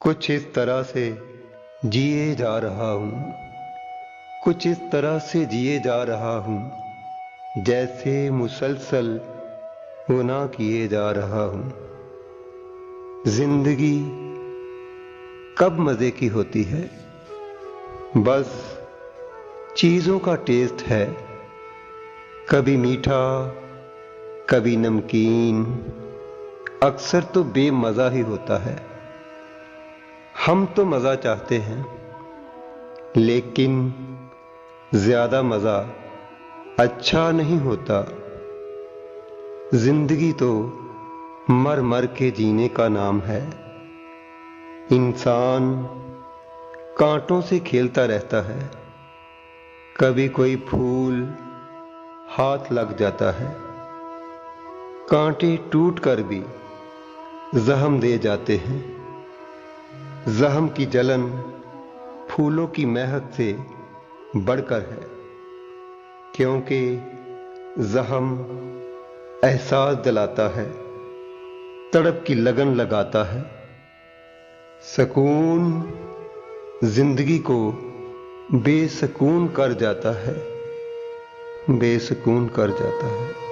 कुछ इस तरह से जिए जा रहा हूँ। कुछ इस तरह से जिए जा रहा हूँ जैसे मुसलसल गुनाह किए जा रहा हूँ। जिंदगी कब मजे की होती है, बस चीजों का टेस्ट है। कभी मीठा, कभी नमकीन, अक्सर तो बेमजा ही होता है। हम तो मजा चाहते हैं, लेकिन ज्यादा मजा अच्छा नहीं होता। जिंदगी तो मर मर के जीने का नाम है। इंसान कांटों से खेलता रहता है। कभी कोई फूल हाथ लग जाता है। कांटे टूट कर भी जख्म दे जाते हैं। जख्म की जलन फूलों की महक से बढ़कर है, क्योंकि जख्म एहसास दिलाता है, तड़प की लगन लगाता है। सुकून जिंदगी को बेसुकून कर जाता है, बेसुकून कर जाता है।